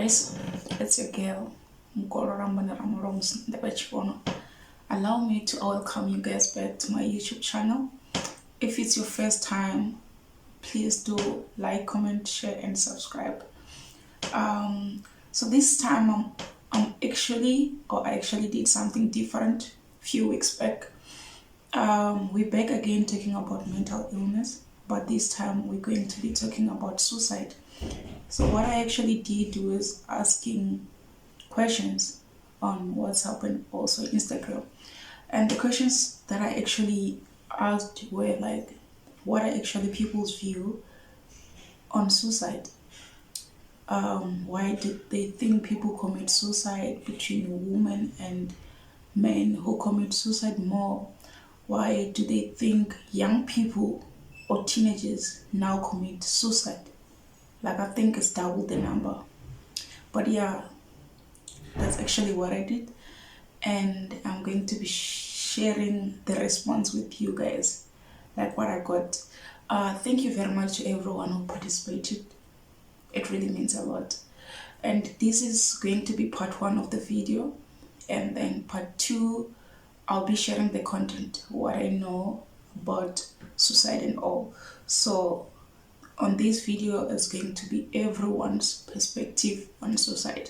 guys, it's your girl. Allow me to welcome you guys back to my YouTube channel. If it's your first time, please do like, comment, share, and subscribe. So this time I actually did something different a few weeks back. We're back again talking about mental illness, but this time we're going to be talking about suicide. So what I actually did was asking questions on WhatsApp and also Instagram. And the questions that I actually asked were like, what are actually people's view on suicide? Why did they think people commit suicide between women and men who commit suicide more? Why do they think young people or teenagers now commit suicide? Like, I think it's double the number. But yeah, that's actually what I did. And I'm going to be sharing the response with you guys, like what I got. Thank you very much to everyone who participated. It really means a lot. And this is going to be part 1 of the video. And then part 2, I'll be sharing the content, what I know about suicide and all. So on this video is going to be everyone's perspective on suicide.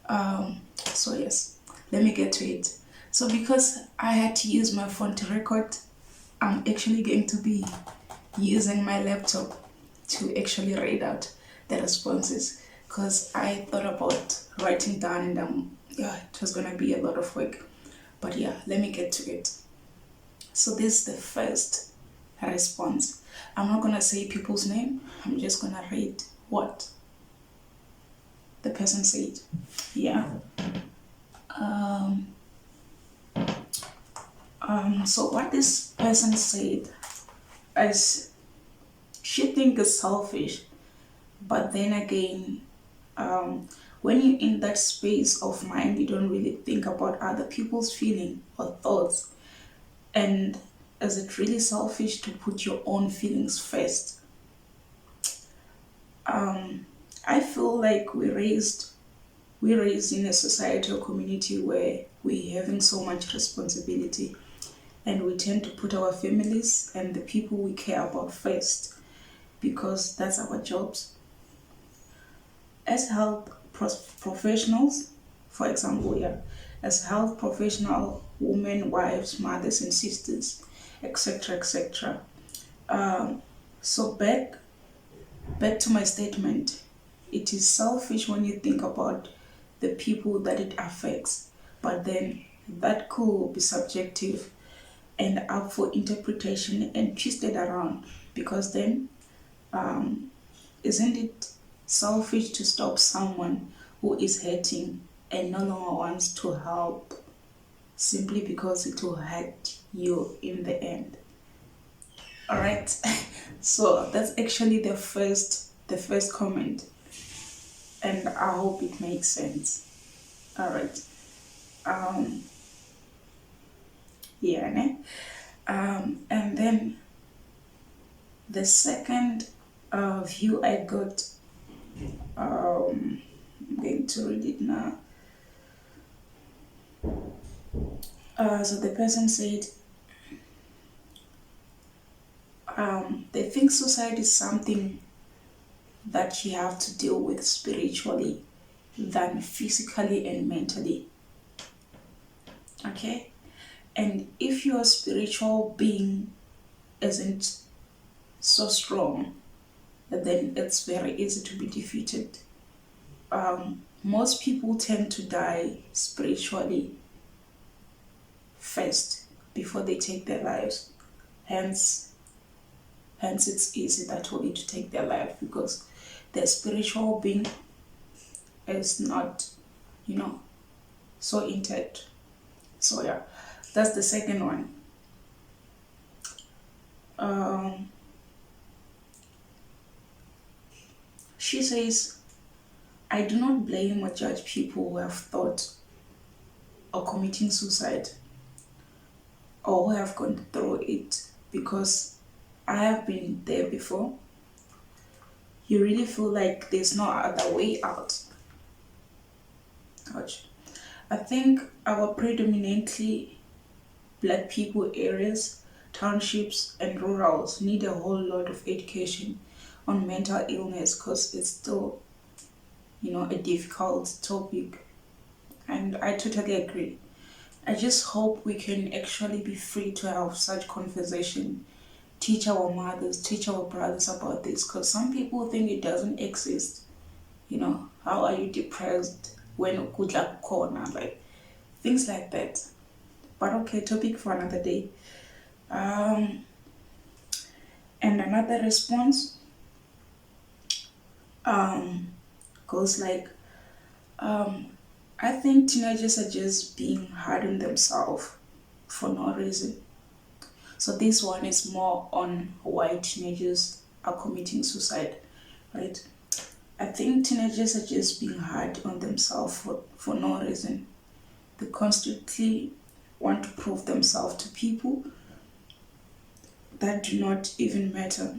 So yes, let me get to it. So because I had to use my phone to record, I'm actually going to be using my laptop to actually read out the responses, because I thought about writing down and it was gonna be a lot of work. But yeah, let me get to it. So this is the first response. I'm not gonna say people's name, I'm just gonna read what the person said. Yeah. So what this person said is, she thinks it's selfish, but then again, when you're in that space of mind, you don't really think about other people's feeling or thoughts. And is it really selfish to put your own feelings first? I feel like we're raised in a society or community where we're having so much responsibility, and we tend to put our families and the people we care about first, because that's our jobs. As health professionals, for example, as health professional, women, wives, mothers and sisters, etc., etc. So back to my statement. It is selfish when you think about the people that it affects, but then that could be subjective and up for interpretation and twisted around, because then isn't it selfish to stop someone who is hurting and no longer wants to help simply because it will hurt you in the end? All right. So that's actually the first comment, and I hope it makes sense. All right. Yeah, né? And then the second view I got, I'm going to read it now. So the person said, they think suicide is something that you have to deal with spiritually than physically and mentally. Okay? And if your spiritual being isn't so strong, then it's very easy to be defeated. Most people tend to die spiritually first before they take their lives. Hence it's easy that way to take their life, because their spiritual being is not, so intact. So yeah, that's the second one. She says, I do not blame or judge people who have thought of committing suicide or who have gone through it, because I have been there before. You really feel like there's no other way out. Ouch. I think our predominantly black people areas, townships, and rurals need a whole lot of education on mental illness because it's still, a difficult topic. And I totally agree. I just hope we can actually be free to have such conversation, teach our mothers, teach our brothers about this, because some people think it doesn't exist. How are you depressed when good luck corner, like things like that. But okay, topic for another day. Um, and another response um, goes like, um, I think teenagers are just being hard on themselves for no reason. So this one is more on why teenagers are committing suicide, right? I think teenagers are just being hard on themselves for no reason. They constantly want to prove themselves to people that do not even matter.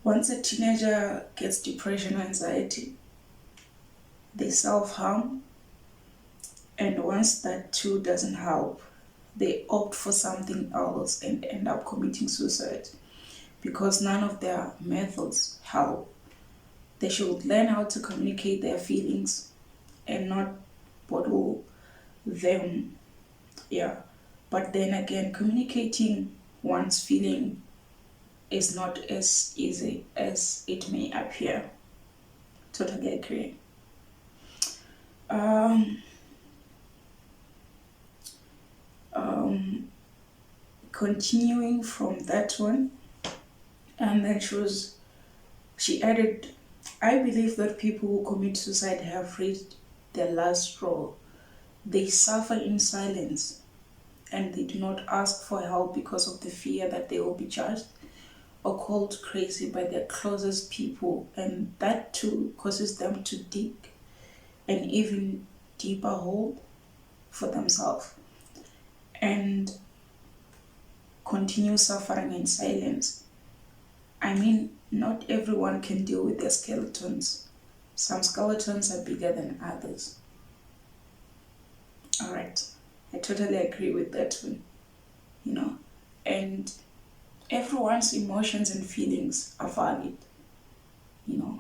Once a teenager gets depression or anxiety, they self harm, and once that too doesn't help, they opt for something else and end up committing suicide because none of their methods help. They should learn how to communicate their feelings and not bottle them. Yeah. But then again, communicating one's feeling is not as easy as it may appear. Totally agree. Um, um, Continuing from that one, and then she added, I believe that people who commit suicide have reached their last straw. They suffer in silence and they do not ask for help because of the fear that they will be judged or called crazy by their closest people, and that too causes them to dig an even deeper hole for themselves and continue suffering in silence. I mean, not everyone can deal with their skeletons. Some skeletons are bigger than others. Alright, I totally agree with that one, you know. And everyone's emotions and feelings are valid.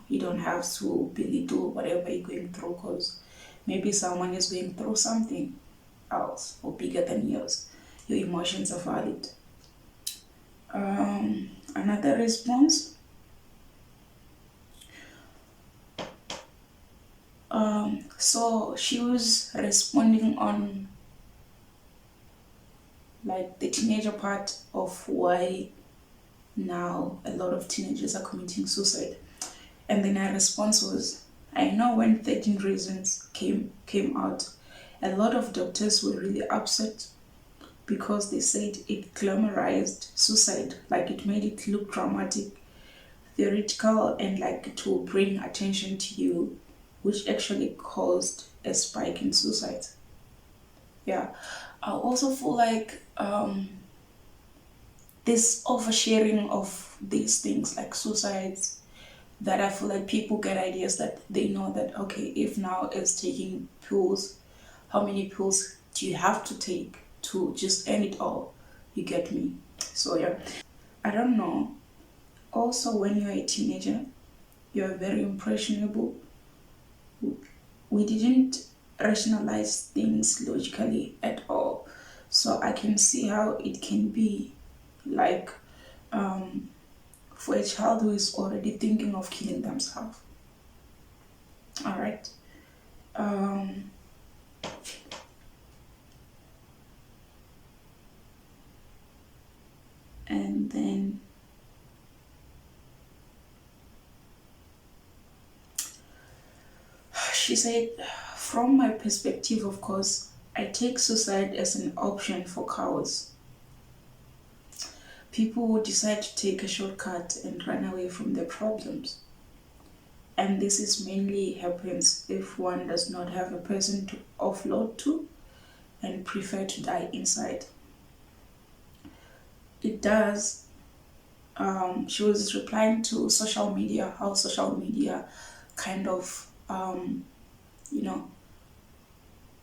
You don't have to belittle whatever you're going through because maybe someone is going through something else or bigger than yours. Your emotions are valid. Another response. So she was responding on like the teenager part of why now a lot of teenagers are committing suicide. And then her response was, I know when 13 reasons came out, a lot of doctors were really upset because they said it glamorized suicide, like it made it look dramatic, theoretical, and like it will bring attention to you, which actually caused a spike in suicide. Yeah, I also feel like this oversharing of these things like suicides, that I feel like people get ideas that they know that okay, if now is taking pills, how many pills do you have to take to just end it all? You get me? So yeah, I don't know. Also, when you're a teenager, you're very impressionable. We didn't rationalize things logically at all. So I can see how it can be like um, for a child who is already thinking of killing themselves. All right. Um, and then she said, from my perspective, of course, I take suicide as an option for cowards. People who decide to take a shortcut and run away from their problems. And this is mainly happens if one does not have a person to offload to and prefer to die inside. It does. She was replying to social media, how social media kind of, you know,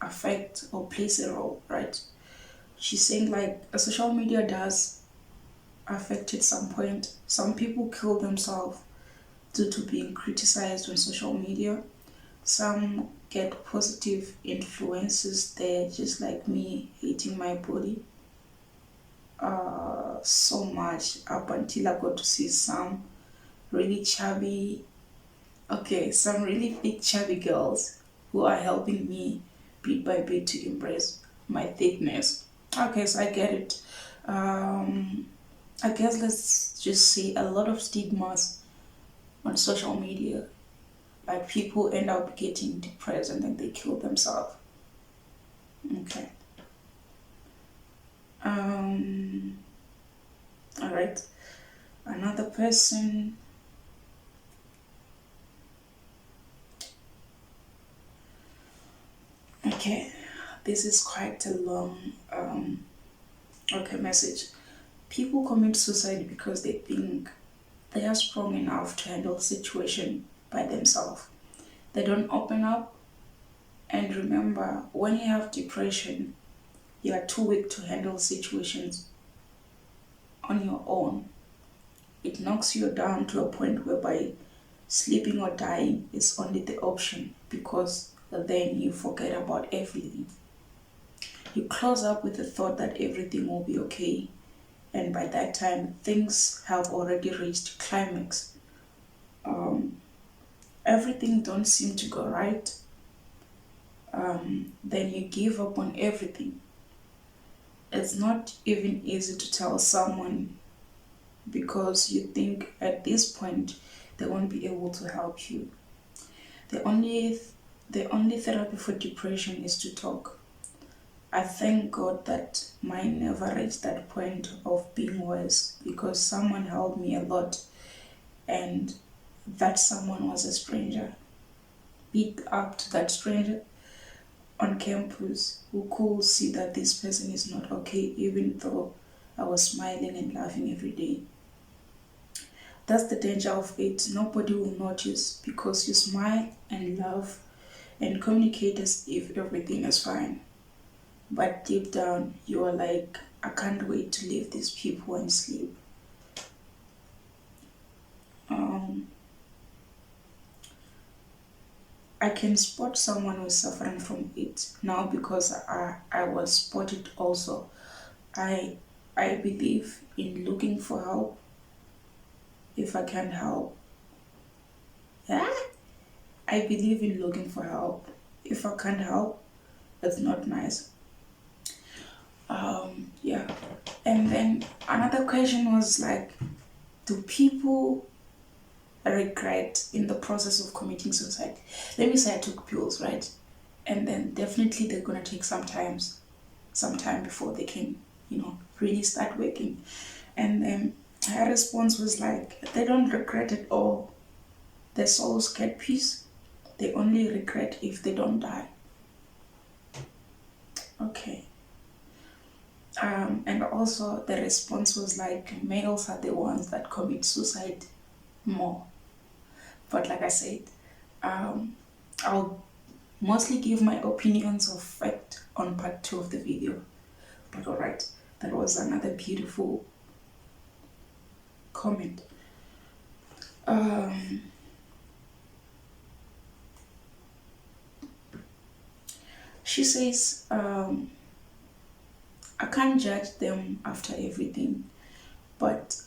affect or plays a role, right? She's saying like social media does affect at some point. Some people kill themselves due to being criticized on social media. Some get positive influences there, just like me hating my body so much up until I got to see some really chubby, okay, some really big chubby girls who are helping me bit by bit to embrace my thickness. Okay, so I get it. I guess let's just say a lot of stigmas on social media. Like people end up getting depressed and then they kill themselves. Okay. Um. All right. Another person. Okay. This is quite a long. Okay, message. People commit suicide because they think they are strong enough to handle situation by themselves. They don't open up. And remember, when you have depression, you are too weak to handle situations on your own. It knocks you down to a point whereby sleeping or dying is only the option because then you forget about everything. You close up with the thought that everything will be okay, and by that time, things have already reached climax. Um, Everything don't seem to go right. Then you give up on everything. It's not even easy to tell someone because you think at this point they won't be able to help you. The only the only therapy for depression is to talk. I thank God that mine never reached that point of being worse because someone helped me a lot, and that someone was a stranger. Big up to that stranger on campus who could see that this person is not okay even though I was smiling and laughing every day. That's the danger of it. Nobody will notice because you smile and laugh and communicate as if everything is fine. But deep down, you are like, I can't wait to leave these people and sleep. Um, I can spot someone who's suffering from it now because I was spotted also. I I believe in looking for help if I can help. Yeah? I believe in looking for help. If I can't help, it's not nice. Yeah. And then another question was like, do people regret in the process of committing suicide? Let me say I took pills, right? And then definitely they're gonna take some time before they can, really start working. And then her response was like, they don't regret at all. Their souls get peace. They only regret if they don't die. Okay. And also the response was like, males are the ones that commit suicide more. But like I said, I'll mostly give my opinions of fact on part 2 of the video. But alright, that was another beautiful comment. She says, I can't judge them after everything, but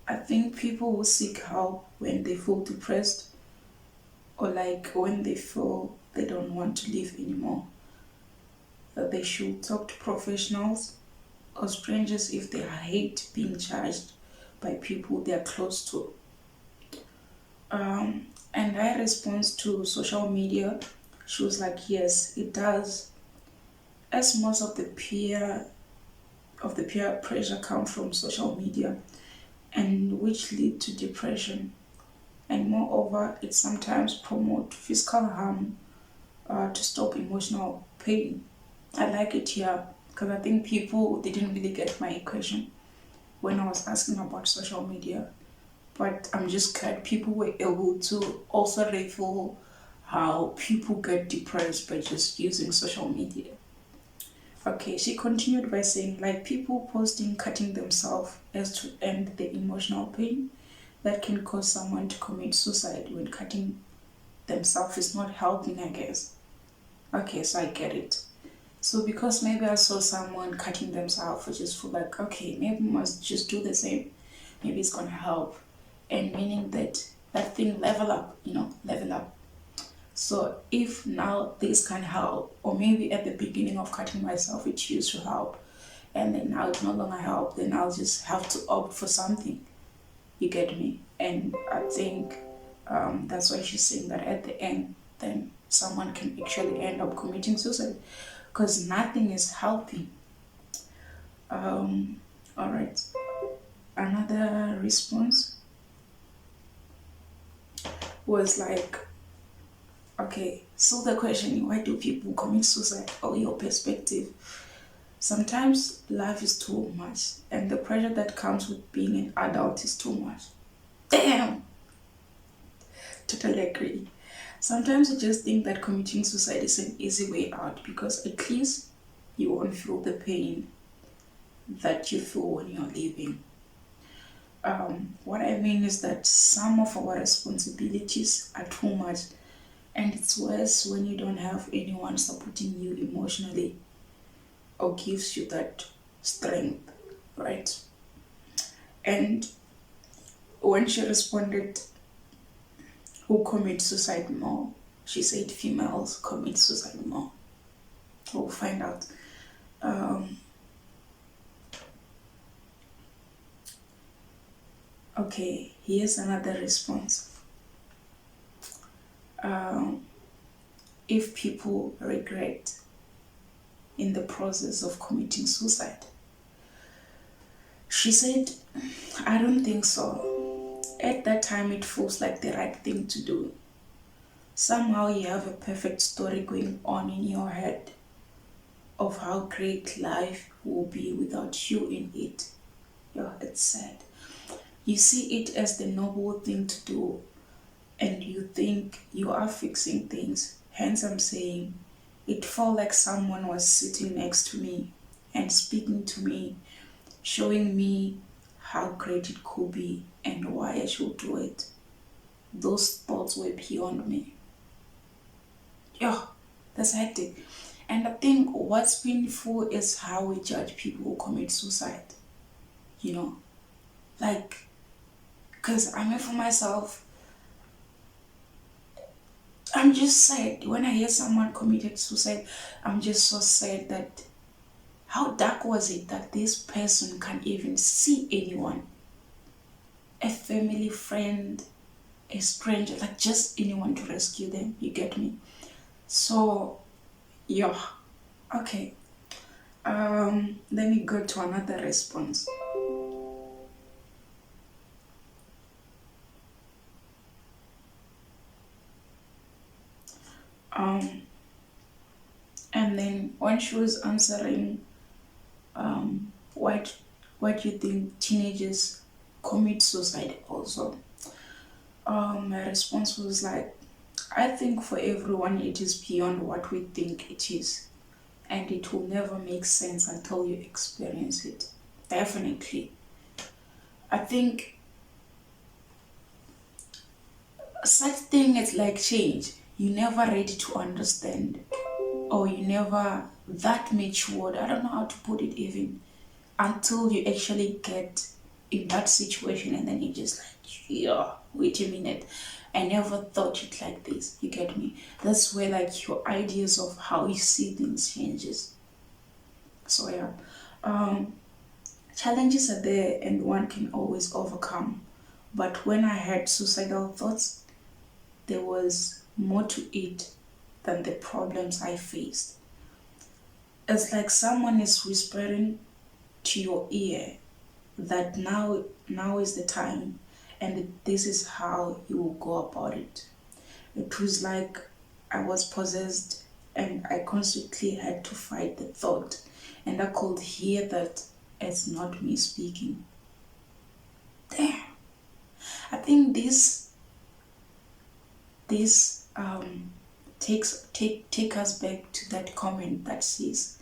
I think people will seek help when they feel depressed or like when they feel they don't want to live anymore. That they should talk to professionals or strangers if they hate being judged by people they are close to. And her response to social media, she was like, yes, it does. As most of the peer pressure come from social media and which lead to depression. And moreover, it sometimes promote physical harm to stop emotional pain. I like it here because I think people didn't really get my question when I was asking about social media. But I'm just glad people were able to also reveal how people get depressed by just using social media. Okay, she continued by saying, like people posting cutting themselves as to end the emotional pain that can cause someone to commit suicide when cutting themselves is not helping, I guess. Okay, so I get it. So because maybe I saw someone cutting themselves, I just feel like, okay, maybe I must just do the same. Maybe it's gonna help. And meaning that that thing level up, level up. So if now this can help, or maybe at the beginning of cutting myself it used to help, and then now it no longer help, then I'll just have to opt for something. You get me? And I think that's why she's saying that at the end, then someone can actually end up committing suicide because nothing is helping. All right. Another response was like, okay, so the question, why do people commit suicide, or your perspective? Sometimes life is too much, and the pressure that comes with being an adult is too much. Damn! Totally agree. Sometimes I just think that committing suicide is an easy way out because at least you won't feel the pain that you feel when you're leaving. What I mean is that some of our responsibilities are too much, and it's worse when you don't have anyone supporting you emotionally or gives you that strength, right? And when she responded, who commit suicide more? She said females commit suicide more. We'll find out. Okay, here's another response. If people regret in the process of committing suicide, she said, I don't think so. At that time, it feels like the right thing to do. Somehow, you have a perfect story going on in your head of how great life will be without you in it. Yeah, it's sad. You see it as the noble thing to do, and you think you are fixing things. Hence, I'm saying it felt like someone was sitting next to me and speaking to me, showing me how great it could be and why I should do it. Those thoughts were beyond me. Yeah, that's hectic. And I think what's painful is how we judge people who commit suicide. You know, like, because I mean, for myself, I'm just sad. When I hear someone committed suicide, I'm just so sad that how dark was it that this person can't even see anyone? A family, friend, a stranger, like just anyone to rescue them. You get me? So, yeah. Okay. Let me go to another response. And then when she was answering, why do you think teenagers commit suicide also? My response was like, I think for everyone it is beyond what we think it is, and it will never make sense until you experience it. Definitely. I think such thing is like change. You never ready to understand, or you never that matured. I don't know how to put it even until you actually get in that situation, and then you just like, yeah, wait a minute. I never thought it like this. You get me? That's where like your ideas of how you see things changes. So yeah. Challenges are there and one can always overcome. But when I had suicidal thoughts, there was more to it than the problems I faced. It's like someone is whispering to your ear that now is the time and this is how you will go about it. It was like I was possessed and I constantly had to fight the thought, and I could hear that it's not me speaking. Damn. I think this take us back to that comment that says,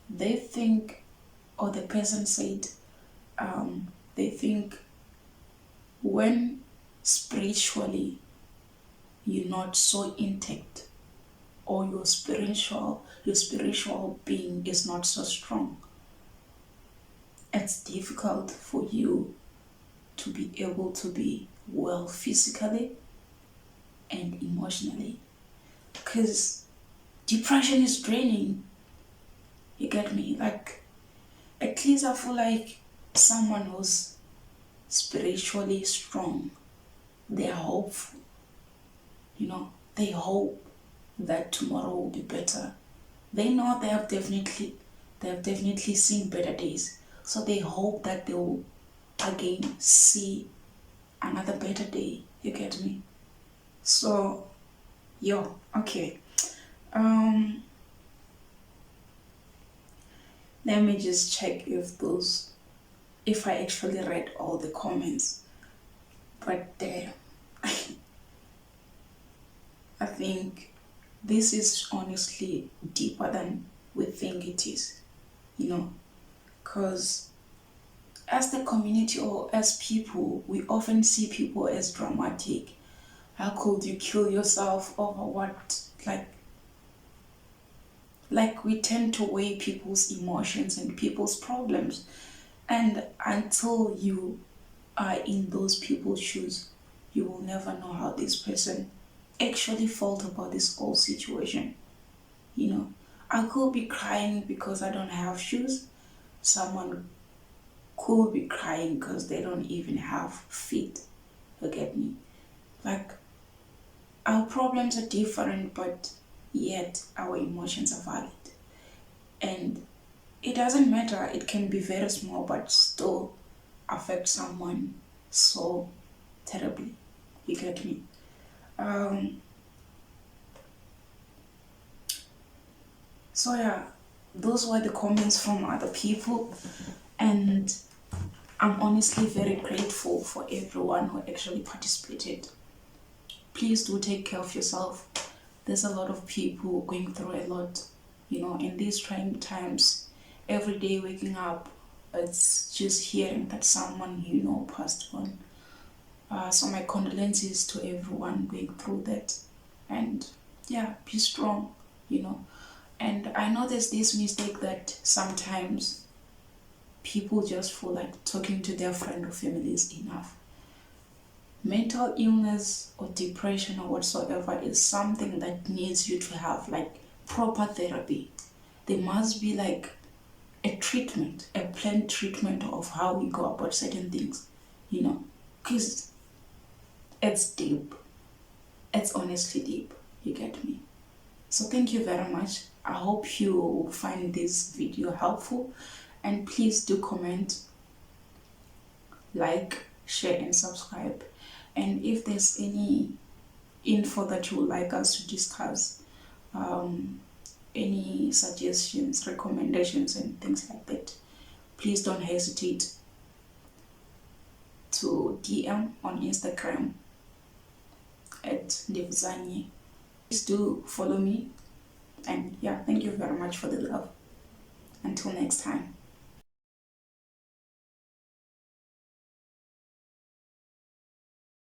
they think, or the person said, they think when spiritually you're not so intact, or your spiritual being is not so strong, it's difficult for you to be able to be well physically and emotionally, because depression is draining. You get me? Like, at least I feel like someone who's spiritually strong, they're hopeful. They hope that tomorrow will be better. They know they have definitely seen better days, so they hope that they will again see another better day. You get me? So, okay. Let me just check if I actually read all the comments. But I think this is honestly deeper than we think it is, because as the community or as people, we often see people as dramatic. How could you kill yourself over what? Like we tend to weigh people's emotions and people's problems. And until you are in those people's shoes, you will never know how this person actually felt about this whole situation. I could be crying because I don't have shoes. Someone could be crying because they don't even have feet. You get me? Like, our problems are different, but yet our emotions are valid. And it doesn't matter, it can be very small, but still affect someone so terribly. You get me? So yeah, those were the comments from other people, and I'm honestly very grateful for everyone who actually participated. Please do take care of yourself. There's a lot of people going through a lot, in these trying times. Every day waking up, it's just hearing that someone passed on. So my condolences to everyone going through that. And yeah, be strong, And I know there's this mistake that sometimes people just feel like talking to their friend or family is enough. Mental illness or depression or whatsoever is something that needs you to have like proper therapy. There must be like a treatment, a planned treatment of how we go about certain things, because it's deep. It's honestly deep. You get me? So thank you very much. I hope you find this video helpful, and please do comment, like, share and subscribe. And if there's any info that you would like us to discuss, any suggestions, recommendations and things like that, please don't hesitate to DM on Instagram at Devzanye. Please do follow me, and yeah, thank you very much for the love. Until next time.